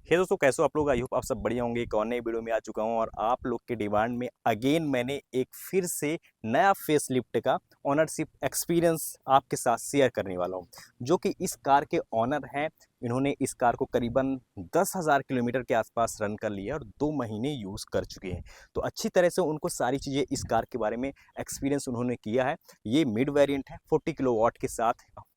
हे दोस्तों, कैसे हो आप लोग? आई होप आप सब बढ़िया होंगे। एक और नई वीडियो में आ चुका हूं और आप लोग के डिमांड में अगेन मैंने एक फिर से नया फेस लिफ्ट का ओनरशिप एक्सपीरियंस आपके साथ शेयर करने वाला हूं, जो कि इस कार के ओनर हैं। इन्होंने इस कार को करीबन 10,000 किलोमीटर के आसपास रन कर लिया और 2 महीने यूज़ कर चुके हैं। तो अच्छी तरह से उनको सारी चीज़ें इस कार के बारे में एक्सपीरियंस उन्होंने किया है। ये मिड वेरिएंट है, 40 किलोवाट के साथ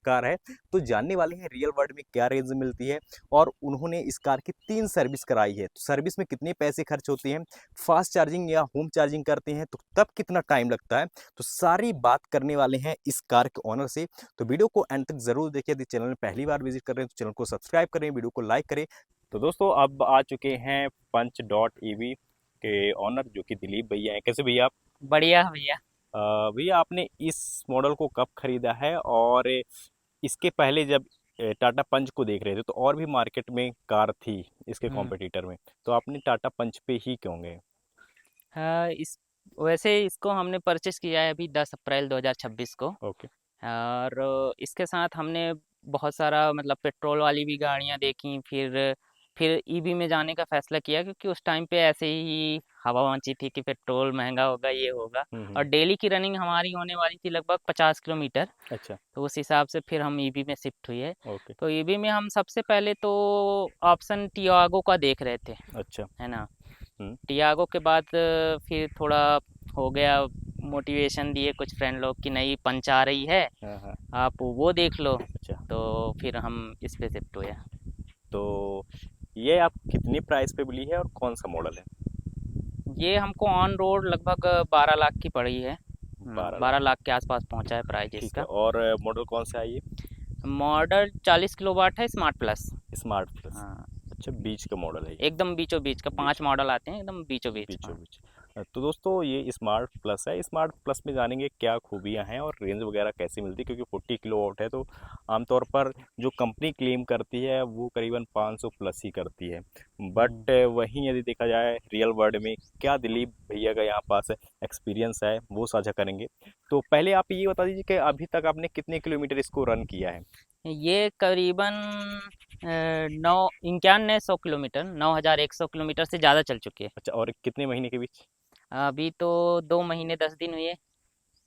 कार है। तो जानने वाले हैं रियल वर्ल्ड में क्या रेंज मिलती है और उन्होंने इस कार की 3 सर्विस कराई है। तो सर्विस में कितने पैसे खर्च होते हैं, फास्ट चार्जिंग या होम चार्जिंग करते हैं तो तब कितना टाइम लगता है, तो सारी बात करने वाले हैं इस कार के ओनर से। तो वीडियो को एंड तक जरूर देखिए। यदि चैनल में पहली बार विजिट कर रहे हैं तो चैनल को सब्सक्राइब करें, वीडियो को लाइक करें। तो दोस्तों, अब आ चुके हैं पंच डॉट ईवी के ओनर, जो कि दिलीप भैया हैं। कैसे भैया आप? बढ़िया भैया। भैया, आपने इस मॉडल को कब खरीदा है और इसके पहले जब टाटा पंच को देख रहे थे तो और भी मार्केट में कार थी इसके हम्म। कॉम्पिटिटर में, तो आपने टाटा पंच पे ही क्यों गए? हाँ, इस वैसे इसको हमने परचेस किया है अभी 10 अप्रैल 2026 को। ओके। और इसके साथ हमने बहुत सारा मतलब पेट्रोल वाली भी गाड़ियां देखी, फिर ईवी में जाने का फैसला किया, क्योंकि उस टाइम पे ऐसे ही हवा मची थी कि पेट्रोल महंगा होगा, ये होगा। और हम्म। डेली की रनिंग हमारी होने वाली थी लगभग 50 किलोमीटर। अच्छा। तो उस हिसाब से फिर हम ईवी में शिफ्ट हुए है। ओके। तो ईवी में हम सबसे पहले तो ऑप्शन टियागो का देख रहे थे, अच्छा। है ना। हम्म। टियागो के बाद फिर थोड़ा हो गया, मोटिवेशन दिए कुछ फ्रेंड लोग कि नहीं पंच आ रही है, हाँ हाँ। आप वो देख लो। अच्छा। तो फिर हम इस पे शिफ्ट हुए। तो ये आप कितनी प्राइस पे मिली है और कौन सा मॉडल है? ये हमको ऑन रोड लगभग 12 लाख की पड़ी है। 12 लाख। 12 लाख के आसपास पहुंचा है प्राइस ठीक है। इसका। और मॉडल कौन सा है ये? मॉडल 40 किलोवाट है, स्मार्ट प्लस। Smart plus. हाँ, अच्छा, बीच का मॉडल है ये? एकदम बीचों बीच का बीच। 5 मॉडल आते हैं, एकदम बीचों बीच। बीचों हाँ। बीच। तो दोस्तों, ये स्मार्ट प्लस है। स्मार्ट प्लस में जानेंगे क्या खूबियां हैं और रेंज वगैरह कैसे मिलती है, क्योंकि 40 किलो वॉट है तो आमतौर पर जो कंपनी क्लेम करती है वो करीबन 500 प्लस ही करती है। हम्म। बट वहीं यदि देखा जाए रियल वर्ल्ड में क्या दिलीप भैया का यहाँ पास एक्सपीरियंस है वो साझा करेंगे। तो पहले आप ये बता दीजिए कि अभी तक आपने कितने किलोमीटर इसको रन किया है? ये करीबन 9100 किलोमीटर, 9100 किलोमीटर से ज़्यादा चल चुकी है। अच्छा, और कितने महीने के बीच? अभी तो 2 महीने 10 दिन हुए।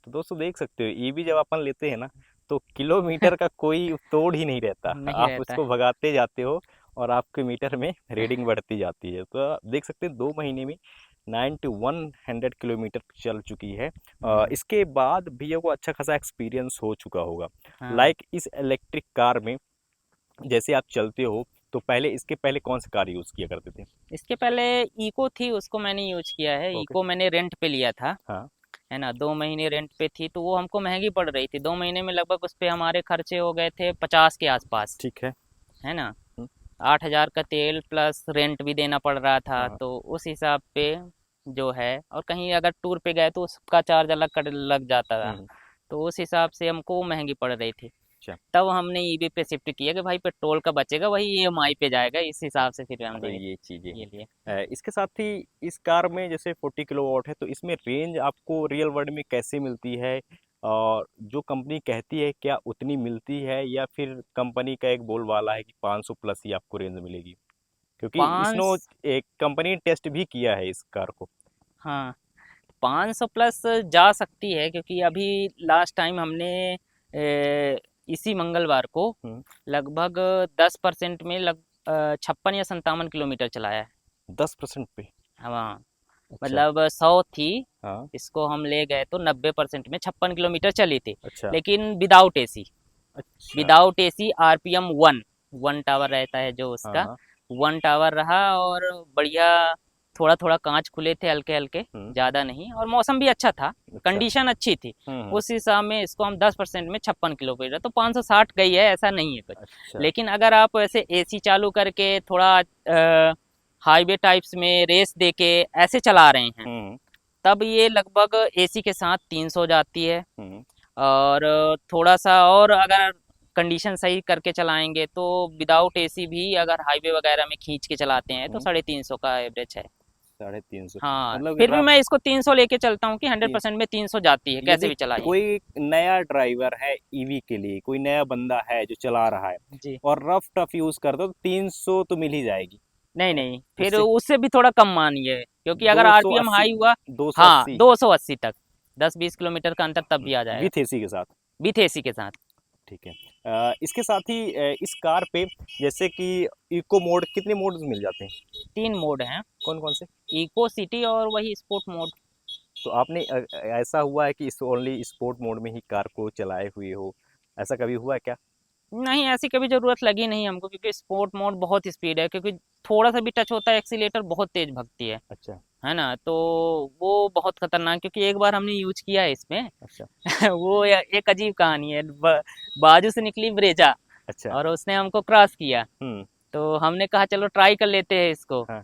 तो दोस्तों, देख सकते हो ईवी जब अपन लेते हैं ना, तो किलोमीटर का कोई तोड़ ही नहीं रहता। नहीं आप रहता उसको है। भगाते जाते हो और आपके मीटर में रीडिंग बढ़ती जाती है। तो आप देख सकते हैं 2 महीने में 9100 किलोमीटर चल चुकी है। हम्म। इसके बाद भैया को अच्छा खासा एक्सपीरियंस हो चुका होगा। हाँ, लाइक इस इलेक्ट्रिक कार में जैसे आप चलते हो, तो पहले इसके पहले कौन सी कार यूज़ किया करते थे? इसके पहले इको थी, उसको मैंने यूज किया है। ओके। इको मैंने रेंट पे लिया था, हाँ। है ना। 2 महीने रेंट पे थी तो वो हमको महंगी पड़ रही थी। 2 महीने में लगभग उस पे हमारे खर्चे हो गए थे 50 के आसपास, ठीक है। है ना। हम्म। 8,000 का तेल प्लस रेंट भी देना पड़ रहा था, हाँ। तो उस हिसाब पे जो है। और कहीं अगर टूर पे गए तो उसका चार्ज अलग कट लग जाता था। हम्म। तो उस हिसाब से हमको महंगी पड़ रही थी। अच्छा। तब हमने ईवी पे शिफ्ट किया कि भाई पेट्रोल का बचेगा, वही ईएमआई पे जाएगा, इस हिसाब से फिर तो हमने ये चीज़ें ये हैं। लिए। इसके साथ ही इस कार में जैसे 40 किलोवाट है तो इसमें रेंज आपको रियल वर्ल्ड में कैसे मिलती है? और जो कंपनी कहती है क्या उतनी मिलती है, या फिर कंपनी का एक बोलबाला है कि 500 प्लस ही आपको रेंज मिलेगी? क्योंकि पाँच इसनो एक कंपनी ने टेस्ट भी किया है इस कार को। हाँ, 500 प्लस जा सकती है, क्योंकि अभी लास्ट टाइम हमने इसी मंगलवार को हम्म। लगभग 10% में 56 या 57 किलोमीटर चलाया है। 10% पे? हाँ, अच्छा। मतलब 100 थी, हाँ। इसको हम ले गए तो 90% में 56 किलोमीटर चली थी। अच्छा। लेकिन विदाउट एसी। अच्छा। Without AC RPM one, one tower रहता है जो हाँ उसका, हाँ। वन टावर रहा। और बढ़िया, थोड़ा थोड़ा कांच खुले थे, हल्के हल्के, हम्म। ज़्यादा नहीं। और मौसम भी अच्छा था, अच्छा। कंडीशन अच्छी थी। हम्म। उस हिसाब में इसको हम 10% में 56 किलोमीटर, तो 560 गई है, ऐसा नहीं है कुछ। अच्छा। लेकिन अगर आप ऐसे एसी चालू करके थोड़ा हाईवे टाइप्स में रेस दे के ऐसे चला रहे हैं, हम्म। तब ये लगभग एसी के साथ 300 जाती है। हम्म। और थोड़ा सा और अगर कंडीशन सही करके चलाएंगे तो विदाउट एसी भी अगर हाईवे वगैरह में खींच के चलाते हैं तो हम्म। 350 का एवरेज है। 350? हाँ, मतलब फिर भी रफ। मैं इसको 300 लेके चलता हूँ कि 100% में 300 जाती है, कैसे यदि भी चलाइए। कोई नया ड्राइवर है ईवी के लिए, कोई नया बंदा है जो चला रहा है जी। और रफ टफ यूज करता है, तो 300 तो मिल ही जाएगी। नहीं नहीं, फिर उससे उससे भी थोड़ा कम मानिए, क्योंकि अगर दो सौ आरपीएम अस्सी हाई हुआ, दो सौ हाँ अस्सी 280 तक, 10-20 किलोमीटर का अंतर तब भी आ जाएगा, विथ एसी के साथ। विथ एसी के साथ। ठीक है। इसके साथ ही इस कार पे जैसे कि इको मोड, कितने मोड्स मिल जाते हैं? 3 मोड हैं, कौन कौन से? इको, सिटी और वही स्पोर्ट मोड। तो आपने ऐसा हुआ है कि इस ओनली स्पोर्ट मोड में ही कार को चलाए हुए हो, ऐसा कभी हुआ है क्या? नहीं, ऐसी कभी ज़रूरत लगी नहीं हमको, क्योंकि स्पोर्ट मोड बहुत स्पीड है, क्योंकि थोड़ा सा भी टच होता है एक्सीलेटर बहुत तेज भगती अच्छा। है ना, तो वो बहुत खतरनाक, क्योंकि एक बार हमने यूज किया है इसमें। अच्छा। वो एक अजीब कहानी है, बाजू से निकली ब्रेजा अच्छा। और उसने हमको क्रॉस किया, हम्म। तो हमने कहा चलो ट्राई कर लेते हैं इसको। हाँ।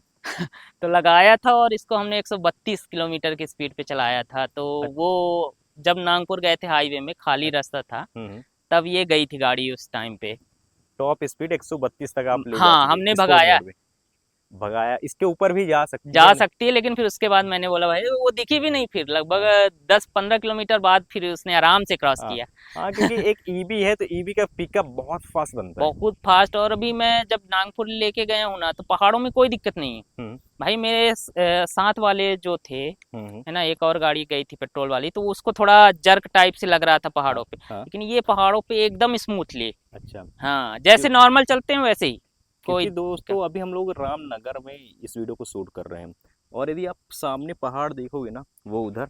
तो लगाया था और इसको हमने 132 किलोमीटर की स्पीड पे चलाया था, तो अ- वो जब नागपुर गए थे हाईवे में, खाली अ- रास्ता था, हम्म। तब ये गई थी गाड़ी उस टाइम पे। टॉप स्पीड 132 तक आप ले जा हाँ, चुके हमने स्पोर्ट भगाया, मोड में? भगाया, इसके ऊपर भी जा सकती जा है? सकती है, लेकिन फिर उसके बाद मैंने बोला भाई वो दिखी भी नहीं, फिर लगभग हाँ। 10-15 किलोमीटर बाद फिर उसने आराम से क्रॉस हाँ। किया। हाँ, क्योंकि एक ईवी है तो ईवी का पिकअप बहुत फास्ट बनता है। बहुत फास्ट, और अभी मैं जब नागपुर लेके गया हूँ ना, तो पहाड़ों में कोई दिक्कत नहीं है। हम्म। भाई मेरे साथ वाले जो थे, हम्म। है ना, एक और गाड़ी गई थी पेट्रोल वाली, तो उसको थोड़ा जर्क टाइप से लग रहा था हाँ। पहाड़ों पे, हाँ। लेकिन ये पहाड़ों पे एकदम स्मूथली, अच्छा। हाँ क्यों? जैसे नॉर्मल चलते हैं वैसे ही, कोई क्योंकि दिक्कत। दोस्तों अभी हम लोग रामनगर में इस वीडियो को शूट कर रहे हैं, और यदि आप सामने पहाड़ देखोगे ना, वो उधर,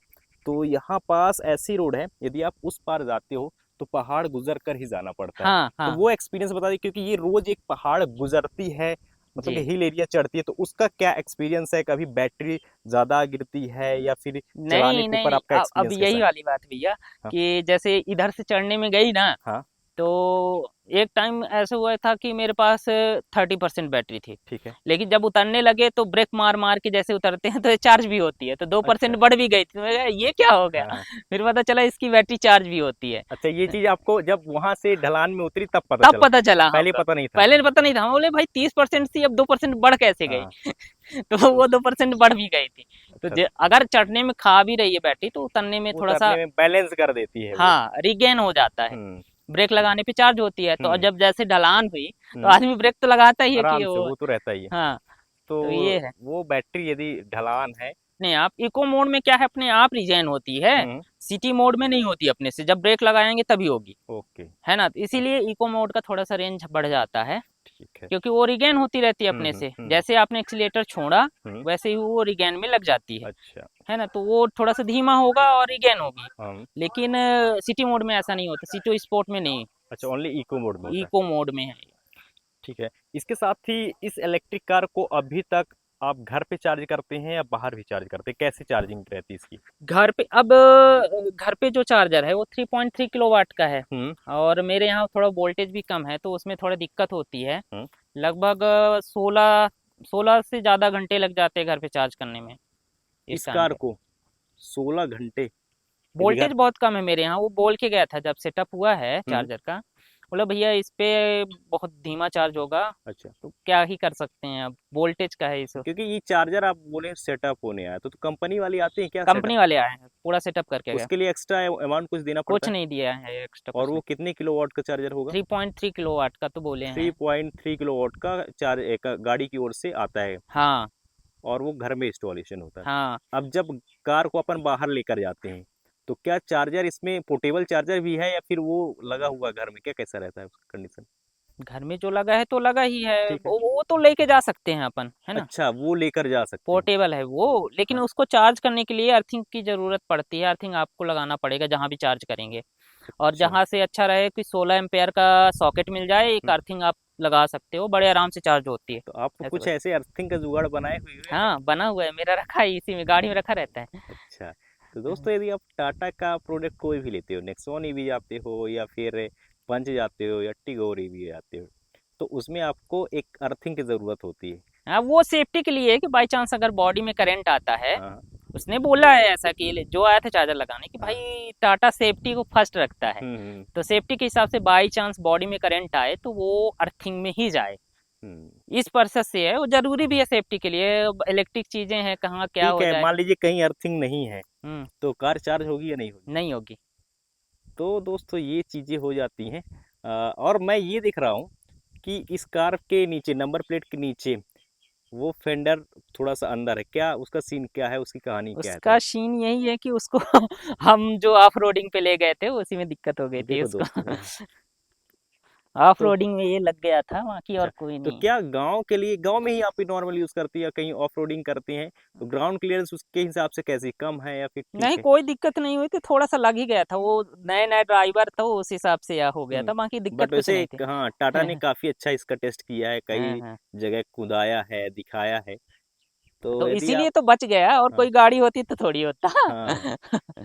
तो यहाँ पास ऐसी रोड है, यदि आप उस पार जाते हो तो पहाड़ गुजर कर ही जाना पड़ता है। हाँ तो हाँ वो एक्सपीरियंस बता दी, क्योंकि ये रोज एक पहाड़ गुजरती है, मतलब कि जी। हिल एरिया चढ़ती है, तो उसका क्या एक्सपीरियंस है? कभी बैटरी ज़्यादा गिरती है या फिर चलाने नहीं के ऊपर नहीं, आपका अब एक्सपीरियंस कैसा यही है? वाली बात भैया, हाँ। कि जैसे इधर से चढ़ने में गई ना, हाँ। तो एक टाइम ऐसा हुआ था कि मेरे पास 30% बैटरी थी, ठीक है। लेकिन जब उतरने लगे तो ब्रेक मार मार के जैसे उतरते हैं तो ये चार्ज भी होती है, तो अच्छा। 2% बढ़ भी गई थी, तो मैं कहा, ये क्या हो गया। हाँ। फिर पता चला इसकी बैटरी चार्ज भी होती है। अच्छा, ये चीज़ आपको जब वहां से ढलान में उतरी तब पता तब चला? पता चला पहले हमको, पता नहीं था? पहले पता नहीं था, हम बोले भाई 30% थी, अब 2% बढ़ कैसे गई। हाँ। तो तो वो 2% बढ़ भी गई थी। तो अच्छा, अगर चढ़ने में खा भी रही है बैटरी, तो उतरने में थोड़ा सा, उतरने में बैलेंस कर देती है वो। हाँ, रिगेन हो जाता है, हुँ। ब्रेक लगाने पे चार्ज होती है, तो हुँ। जब जैसे ढलान हुई तो हुँ। आदमी ब्रेक तो लगाता ही है कि आराम से वो, वो तो रहता ही है। हाँ, तो तो ये है। वो बैटरी यदि ढलान है। नहीं, आप इको मोड में क्या है, अपने आप रिजेन होती है, हुँ। सिटी मोड में नहीं होती, अपने से जब ब्रेक लगाएंगे तभी होगी, ओके। है ना, तो इसीलिए इको मोड का थोड़ा सा रेंज बढ़ जाता है, ठीक है। क्योंकि वो रिगेन होती रहती है हुँ, अपने हुँ, से, हुँ, जैसे आपने एक्सीलेटर छोड़ा हुँ। वैसे ही वो रिगेन में लग जाती अच्छा। है ना, तो वो थोड़ा सा धीमा होगा और रिगेन होगी, हम लेकिन सिटी मोड में ऐसा नहीं होता, सिटी स्पोर्ट में नहीं, अच्छा, ओनली इको मोड में होता है। इको मोड में है। ठीक है। इसके साथ ही इस इलेक्ट्रिक कार को अभी तक आप घर पे चार्ज करते हैं या बाहर भी चार्ज करते हैं? कैसे चार्जिंग रहती है इसकी? घर पे अब घर पे जो चार्जर है वो 3.3 किलोवाट का है, हुँ। और मेरे यहाँ थोड़ा वोल्टेज भी कम है, तो उसमें थोड़ा दिक्कत होती है, हुँ। लगभग 16 से ज़्यादा घंटे लग जाते हैं घर पे चार्ज करने में इस इस टाइम कार पे। को 16 घंटे? यदि वोल्टेज घर बहुत कम है मेरे यहाँ, वो बोल के गया था जब सेटअप हुआ है हुँ। चार्जर का, बोला भैया इस पे बहुत धीमा चार्ज होगा, अच्छा। तो क्या ही कर सकते हैं, अब वोल्टेज का है इस, क्योंकि ये चार्जर आप बोले सेटअप होने आया, तो कंपनी वाले आते हैं क्या सेटअप? कंपनी वाले आए हैं पूरा सेटअप करके गए, उसके लिए एक्स्ट्रा अमाउंट कुछ देना पड़ता कुछ है? नहीं दिया है एक्स्ट्रा, और कुछ वो नहीं। कितने किलोवाट का चार्जर होगा? 3.3 किलोवाट का तो बोले हैं। 3.3 किलोवाट का चार्ज एक गाड़ी की ओर से आता है, हाँ और वो घर में इंस्टॉलेशन होता है। हाँ, अब जब कार को अपन बाहर लेकर जाते हैं, तो क्या चार्जर इसमें पोर्टेबल चार्जर भी है या फिर वो लगा हुआ घर में, क्या कैसा रहता है उसका कंडीशन? घर में जो लगा है तो लगा ही है, ठीक है। वो तो लेके जा सकते हैं अपन, है ना, अच्छा, वो लेकर जा सकते हैं। पोर्टेबल है वो, लेकिन हाँ। उसको चार्ज करने के लिए अर्थिंग की ज़रूरत पड़ती है, अर्थिंग आपको लगाना पड़ेगा जहाँ भी चार्ज करेंगे, और अच्छा। जहाँ से अच्छा रहे कि 16 एम्पेयर का सॉकेट मिल जाए, एक हम्म। अर्थिंग आप लगा सकते हो, बड़े आराम से चार्ज होती है। तो आप तो ऐसे कुछ बस, ऐसे अर्थिंग का जुगाड़ बनाए हुए हैं। हाँ बना हुआ है मेरा, रखा है इसी में, गाड़ी में रखा रहता है। अच्छा। तो दोस्तों यदि आप टाटा का प्रोडक्ट कोई भी लेते हो, नेक्सॉन ईवी जाते हो या फिर पंच जाते हो या टिगोर ईवी जाते हो, तो उसमें आपको एक अर्थिंग की ज़रूरत होती है। हाँ, वो सेफ्टी के लिए है कि बाई चांस अगर बॉडी में करंट आता है, हाँ। उसने बोला है ऐसा कि जो आया था चार्जर लगाने की, हाँ। भाई टाटा सेफ्टी को फर्स्ट रखता है, हम्म। तो सेफ्टी के हिसाब से बाई चांस बॉडी में करंट आए तो वो अर्थिंग में ही जाए, हम्म। इस पर्पस से है, वो जरूरी भी है सेफ्टी के लिए, इलेक्ट्रिक चीजें हैं कहाँ क्या ठीक हो है, जाए। मान लीजिए कहीं अर्थिंग नहीं है, हम्म, तो कार चार्ज होगी या नहीं होगी? नहीं होगी। तो दोस्तों ये चीज़ें हो जाती हैं। और मैं ये देख रहा हूँ कि इस कार के नीचे, नंबर प्लेट के नीचे वो फेंडर थोड़ा सा अंदर है क्या, उसका सीन क्या है, उसकी कहानी क्या है उसका थोड़ा? सीन यही है कि उसको हम जो ऑफ रोडिंग पे ले गए थे उसी में दिक्कत हो गई थी देखो उसको। दोस्तों, ऑफ तो रोडिंग में ये लग गया था, बाकी अच्छा, और कोई तो नहीं। क्या गांव के लिए, गांव में ही आप नॉर्मल यूज करती है या कहीं ऑफ रोडिंग करती हैं, तो ग्राउंड क्लियरेंस उसके हिसाब से कैसी, कम है या फिर ठीक नहीं, है? कोई दिक्कत नहीं हुई थी, थोड़ा सा लग ही गया था, वो नए नए ड्राइवर था, वो उस हिसाब से यह हो गया था, बाकी दिक्कत बट कुछ वैसे नहीं थी। हाँ, टाटा ने काफी अच्छा इसका टेस्ट किया है, हाँ कई हाँ। जगह कुदाया है, दिखाया है। तो तो यदि इसीलिए आप, तो बच गया, और हाँ कोई गाड़ी होती तो थोड़ी होता। हाँ,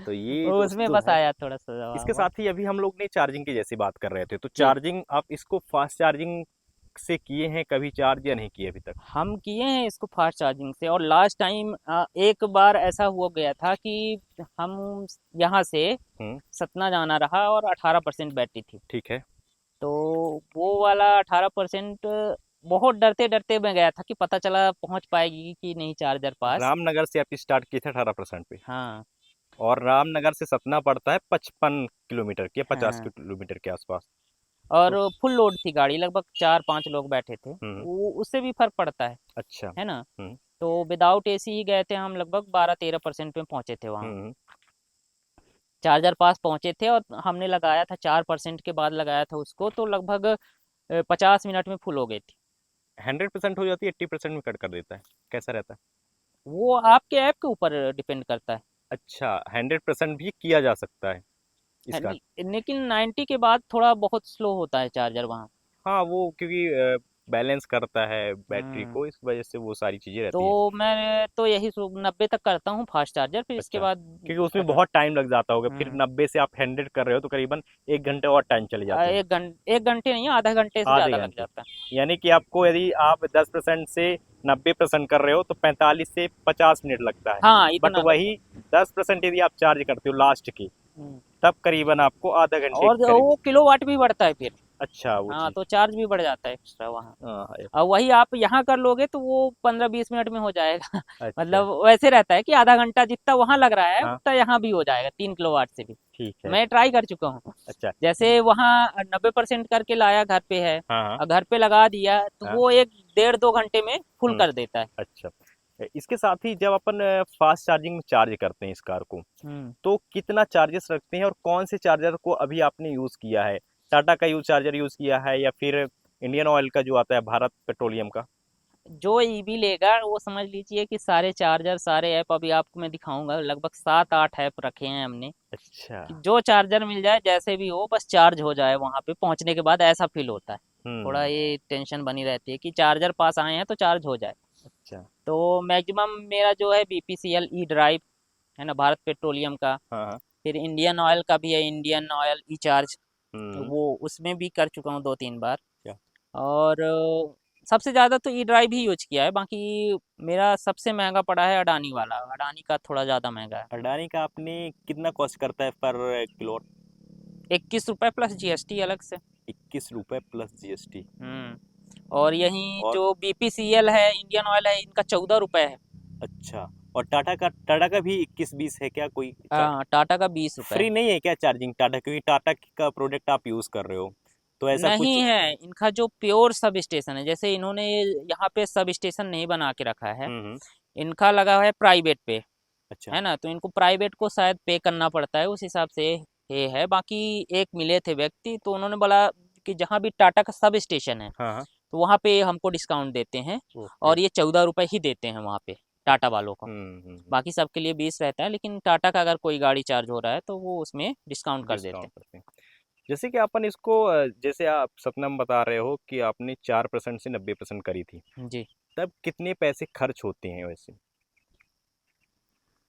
तो ये वो उसमें दोस्तों बस है। आया थोड़ा सा जवाब इसके हुआ। साथ ही अभी हम लोग ने चार्जिंग की जैसी बात कर रहे थे, तो जी, चार्जिंग आप इसको फास्ट चार्जिंग से किए हैं कभी चार्ज या नहीं किए अभी तक? हम किए हैं इसको फास्ट चार्जिंग से, और लास्ट टाइम एक बार ऐसा हुआ गया था कि हम यहाँ से हम्म। सतना जाना रहा और 18% बैटरी थी। ठीक है। तो वो वाला 18% बहुत डरते डरते मैं गया था कि पता चला पहुंच पाएगी कि नहीं चार्जर पास। रामनगर से आप स्टार्ट किए थे 18% पे, हाँ और रामनगर से सतना पड़ता है 55 किलोमीटर की या 50 हाँ। किलोमीटर के आसपास। और तो फुल लोड थी गाड़ी, लगभग 4-5 लोग बैठे थे, हम्म। वो उससे भी फर्क पड़ता अच्छा। है ना। हम्म। तो विदाउट एसी ही गए थे हम, लगभग 12-13% में पहुंचे थे वहाँ। हम्म। चार्जर पास पहुंचे थे और हमने लगाया था 4% के बाद लगाया था उसको, तो लगभग 50 मिनट में फुल हो गई थी। 100% हो जाती है, 80% में कट कर देता है, कैसा रहता है? वो आपके ऐप के ऊपर डिपेंड करता अच्छा, 100% भी किया जा सकता है है। इसका? लेकिन 90 के बाद थोड़ा बहुत स्लो होता है चार्जर वहाँ। हाँ, वो क्योंकि बैलेंस करता है बैटरी हम्म। को, इस वजह से वो सारी चीज़ें तो रहती हैं। मैं तो यही 90 तक करता हूँ फास्ट चार्जर, फिर इसके अच्छा, बाद क्योंकि उसमें खत्म। बहुत टाइम लग जाता होगा, फिर हम्म। 90 से आप 100 कर रहे हो तो करीबन 1 घंटे और टाइम चले जाते हैं। 1 घंटे नहीं, आधा घंटे से आधे ज़्यादा लग घंटे, जाता है। यानी कि आपको यदि आप 10% से 90% कर रहे हो तो 45 से 50 मिनट लगता है। हाँ, बट इतना लगता वही 10% यदि आप चार्ज करते हो लास्ट की, है। तब करीबन आपको आधा घंटे और के करीब। वो किलोवाट भी बढ़ता है फिर। अच्छा, वो हाँ, चीज़। तो चार्ज भी बढ़ जाता है एक्स्ट्रा वहाँ। हाँ। और वही आप यहाँ कर लोगे तो वो 15-20 मिनट में हो जाएगा। अच्छा। मतलब वैसे रहता है कि आधा घंटा जितना वहाँ लग रहा है हाँ। उतना यहाँ भी हो जाएगा 3 किलोवाट से भी। ठीक है। मैं ट्राई कर चुका हूँ। अच्छा। जैसे वहाँ 90% करके लाया, घर पे है हाँ हाँ और घर पे लगा दिया, तो हाँ। वो 1 1.5 2 घंटे में फुल हम्म। कर देता है। अच्छा, इसके साथ ही जब अपन फास्ट चार्जिंग में चार्ज करते हैं इस कार को, हम्म। तो कितना चार्जेस रखते हैं और कौन से चार्जर को अभी आपने यूज़ किया है? टाटा का चार्जर यूज़ किया है या फिर इंडियन ऑयल का जो आता है, भारत पेट्रोलियम का? जो ईवी लेगा वो समझ लीजिए कि सारे चार्जर, सारे ऐप अभी आपको मैं दिखाऊंगा, लगभग 7-8 ऐप रखे हैं हमने, अच्छा। कि जो चार्जर मिल जाए जैसे भी हो, बस चार्ज हो जाए वहां पे पहुंचने के बाद, ऐसा फील होता है। थोड़ा हम्म। ये टेंशन बनी रहती है कि चार्जर पास आए हैं तो चार्ज हो जाए। अच्छा। तो मैक्सिमम मेरा जो है बीपीसीएल ई ड्राइव है ना, भारत पेट्रोलियम का। हाँ हाँ। फिर इंडियन ऑयल का भी है, इंडियन ऑयल ई चार्ज, हम्म। वो उसमें भी कर चुका हूँ 2-3 बार। क्या? और सबसे ज़्यादा तो ई ड्राइव ही यूज किया है, बाकी मेरा सबसे महंगा पड़ा है अडानी वाला, अडानी का थोड़ा ज़्यादा महंगा है। अडानी का आपने कितना कॉस्ट करता है पर किलो? 21 रुपये प्लस जीएसटी अलग से। 21 रुपये प्लस जीएसटी। और यही और जो बीपीसीएल है, इंडियन ऑयल है, इनका 14 रुपये है। अच्छा, और टाटा का भी 21-20 है क्या कोई? हाँ, टाटा का 20 रुपये फ्री है। नहीं है क्या चार्जिंग टाटा, क्योंकि टाटा का प्रोडक्ट आप यूज़ कर रहे हो, तो ऐसा नहीं कुछ? है, इनका जो प्योर सब स्टेशन है, जैसे इन्होंने यहाँ पे सब स्टेशन नहीं बना के रखा है, हम्म। इनका लगा है प्राइवेट पे, अच्छा। है ना, तो इनको प्राइवेट को शायद पे करना पड़ता है, उस हिसाब से ये है। बाकी एक मिले थे व्यक्ति, तो उन्होंने बोला कि जहाँ भी टाटा का सब स्टेशन है हाँ हाँ। तो वहाँ पे हमको डिस्काउंट देते हैं, ओके। और ये 14 रुपये ही देते हैं वहाँ पे टाटा वालों को। बाकी सबके लिए 20 रहता है, लेकिन टाटा का अगर कोई गाड़ी चार्ज हो रहा है तो वो उसमें डिस्काउंट कर देते डिस्काउंट करते हैं। जैसे कि अपन इसको, जैसे आप सतनाम बता रहे हो कि आपने 4% से 90% करी थी, हैं। जी। तब कितने पैसे खर्च होते हैं वैसे?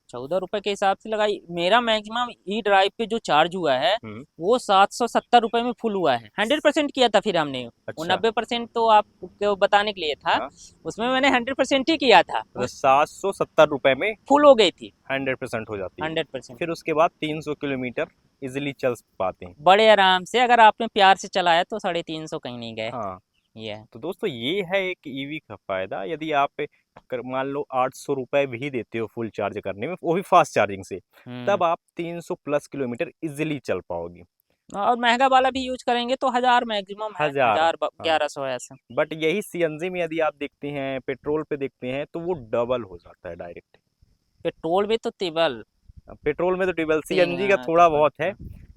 14 रुपये के हिसाब से लगाई, मेरा मैक्सिमम ई ड्राइव पे जो चार्ज हुआ है हम्म। वो 770 रुपये में फुल हुआ है। 100% किया था फिर हमने, वो अच्छा। 90% तो आपको बताने के लिए था, हाँ, उसमें मैंने 100% ही किया था, तो 770 रुपये में फुल हो गई थी 100% हो जाती है। 100%। फिर उसके बाद 300 किलोमीटर इजिली चल पाते हैं। बड़े आराम से, अगर आपने प्यार से चलाया तो 350 कहीं नहीं गए। हाँ, ये है। तो दोस्तों ये है एक ईवी का फायदा। यदि आप मान लो 800 रुपये भी देते हो फुल चार्ज करने में, वो भी फास्ट चार्जिंग से, हम्म। तब आप 300 प्लस किलोमीटर इजिली चल पाओगे। और महंगा वाला भी यूज करेंगे तो 1000 मैक्सिमम है, हजार। 1000 हाँ, 1100 ऐसा। बट यही सीएनजी में यदि आप देखते हैं, पेट्रोल पे देखते हैं, तो वो डबल हो जाता है डायरेक्ट। पेट्रोल भी तो तिबल पेट्रोल में तो डबल, तीन सीएनजी का थोड़ा तिबल। बहुत है,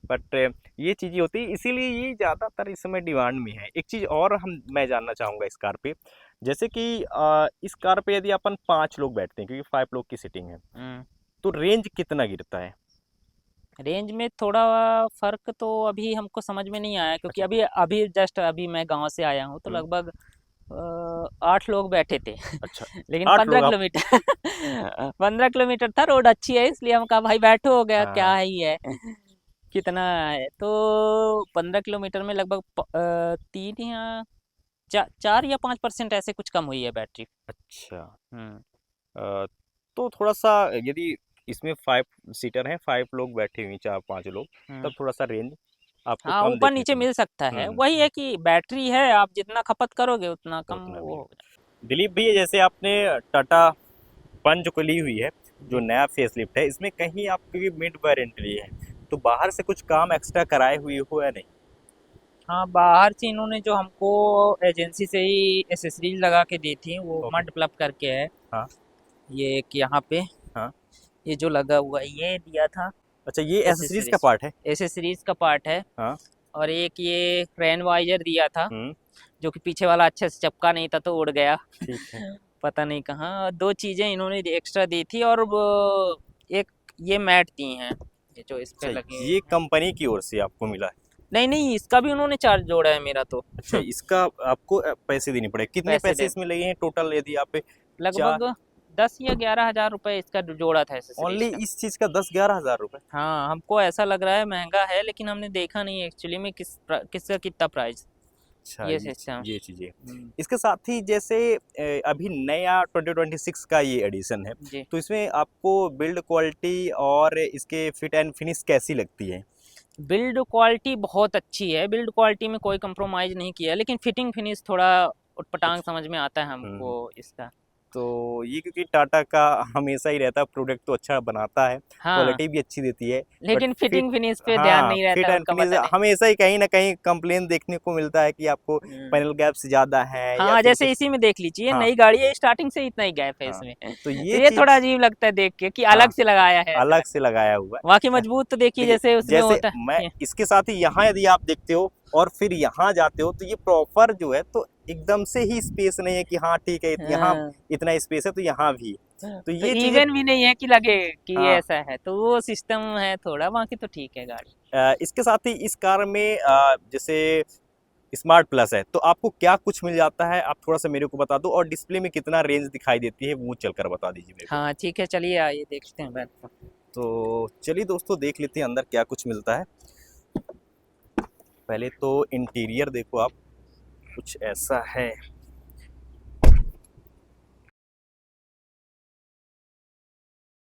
बट ये चीज़ें होती है, इसीलिए ये ज़्यादातर इस समय डिमांड में है। एक चीज़ और मैं जानना चाहूँगा इस कार पे, जैसे कि इस कार पे यदि अपन 5 लोग बैठते हैं, क्योंकि 5 लोग की सीटिंग है, हम्म। तो रेंज कितना गिरता है? रेंज में थोड़ा फर्क तो अभी हमको समझ में नहीं आया, क्योंकि अच्छा। अभी अभी जस्ट अभी मैं गांव से आया हूँ, तो हुँ, लगभग 8 लोग बैठे थे। अच्छा। लेकिन 8 पंद्रह लोग आप। किलोमीटर 15 किलोमीटर था, रोड अच्छी है, इसलिए हम कहा भाई बैठो, हो गया हाँ, क्या हाँ। ही है। कितना है तो 15 किलोमीटर में लगभग 4 या 5% ऐसे कुछ कम हुई है बैटरी। अच्छा। हम्म। अ, तो थोड़ा-सा यदि इसमें 5 सीटर हैं, 5 लोग बैठे हुए हैं, 4-5 लोग, हम्म। तब थोड़ा-सा रेंज आपको हाँ, कम ऊपर देखने को नीचे मिले। मिल सकता है, हुँ, वही है कि बैटरी है, आप जितना खपत करोगे उतना कम उतना वो भी है। होगा। दिलीप भैया, जैसे आपने टाटा पंच को ली हुई है, जो जी। नया फेसलिफ्ट है, इसमें कहीं आपकी मिड वेरिएंट ली है, तो बाहर से कुछ काम एक्स्ट्रा कराए हुए हो या नहीं? हाँ, बाहर से इन्होंने जो हमको एजेंसी से ही एसेसरीज लगा के दी थी, वो ओके। मड प्लब करके है। हाँ, ये एक यहाँ पे, हाँ। ये जो लगा हुआ है ये दिया था अच्छा, ये एक्सेसरीज़ का एसेसरीज, पार्ट है? एसेसरीज का पार्ट है। हाँ, और एक ये रैन वाइजर दिया था, हुँ, जो कि पीछे वाला अच्छे से चिपका नहीं था तो उड़ गया। ठीक है। पता नहीं कहाँ, दो चीजें इन्होंने एक्स्ट्रा दी थी, और वो एक ये मैट दी हैं, ये जो इस पे अच्छा, लगे ये हैं। कंपनी की ओर से आपको मिला है? नहीं नहीं, इसका भी उन्होंने चार्ज जोड़ा है मेरा तो। अच्छा, इसका आपको पैसे देने पड़े। कितने पैसे पैसे दे, इसमें लगे हैं टोटल, यदि आप चार। लगभग 10 या 11 हज़ार रुपए इसका जोड़ा था ओनली एसेसरीज का। इस चीज़ का 10-11 हज़ार रुपए? हाँ, हमको ऐसा लग रहा है महंगा है, लेकिन हमने देखा नहीं एक्चुअली में किसका कितना प्राइस, अच्छा, ये सिस्टम। ये चीज़ें। हम्म। इसके साथ ही जैसे अभी नया 2026 का ये एडिशन है, जी। तो इसमें आपको बिल्ड क्वालिटी और इसके फिट एंड फिनिश कैसी लगती है? बिल्ड क्वालिटी बहुत अच्छी है, बिल्ड क्वालिटी में कोई कंप्रोमाइज़ नहीं किया, लेकिन फिटिंग फिनिश थोड़ा उटपटांग अच्छा। समझ में आता है हुँ, हमको हुँ। इसका। तो ये क्योंकि टाटा का हमेशा ही रहता है, प्रोडक्ट तो अच्छा बनाता है, हाँ, क्वालिटी भी अच्छी देती है, बट लेकिन फिट। फिटिंग फिनिश पे ध्यान हाँ, नहीं फिट रहता एंड उनका, फिनिश पता नहीं। हमेशा ही कहीं न कहीं कंप्लेन देखने को मिलता है कि आपको हम्म। पैनल गैप्स ज़्यादा हैं या हाँ, फिर जैसे कुछ। इसी में देख लीजिए, ये हाँ, नई गाड़ी है, स्टार्टिंग से इतना ही गैप है हाँ। इसमें। तो तो ये ये थोड़ा चीज़। अजीब लगता है देख के कि हाँ, अलग से लगाया है ऐसा अलग से लगता लगाया हुआ है। बाकी है। मजबूत तो देखिए देखिए, जैसे उसमें जैसे होता मैं है। इसके साथ ही यहाँ यदि आप देखते हो और फिर यहाँ जाते हो, तो ये प्रॉपर जो है, तो एकदम से ही स्पेस नहीं है कि हाँ ठीक है, यहाँ हाँ, इतना स्पेस है तो यहाँ भी। तो तो ये चीज़ें। इवन भी नहीं है कि लगे कि ये हाँ। ऐसा है, तो वो सिस्टम है थोड़ा, बाकी तो ठीक है गाड़ी। इसके साथ ही इस कार में जैसे स्मार्ट प्लस है, तो आपको क्या कुछ मिल जाता है, आप थोड़ा सा मेरे को बता दो, और डिस्प्ले में कितना रेंज दिखाई देती है वो चलकर बता दीजिए मेरे को। हाँ ठीक है, चलिए आइए देखते हैं बैठ कर। तो चलिए दोस्तों, देख लेते हैं अंदर क्या कुछ मिलता है। पहले तो इंटीरियर देखो आप, कुछ ऐसा है।